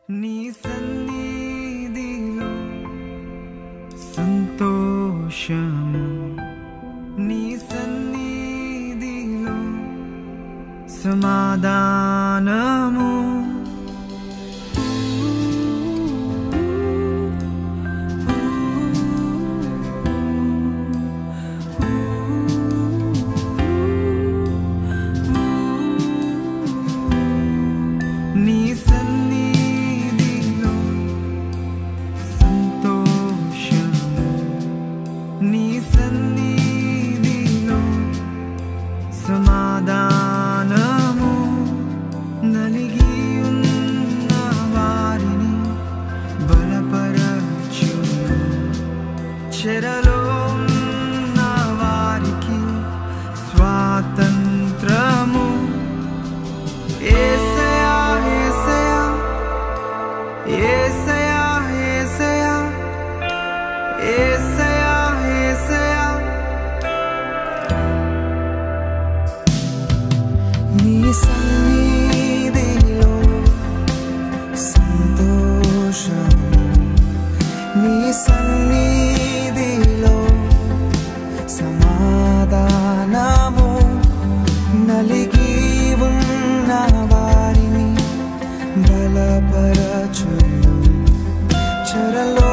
నీ సన్నిధిలో సంతోషము, నీ సన్నిధిలో సమాధానము. నీ సన్నిధిలో సంతోషము, నీ సన్నిధిలో సమాధానము. నలిగి ఉన్న వారిని బలపరచును, చెరలో ఉన్న వారికి స్వాతంత్రము. యేసయ్యా యేసయ్యా యేసయ్యా యేసయ్యా యేసయ్యా యేసయ్యా. నీ సన్నిధిలో సంతోషము, నీ సన్నిధిలో సమాధానము. నలిగి ఉన్న వారిని బలపరచును, చెరలో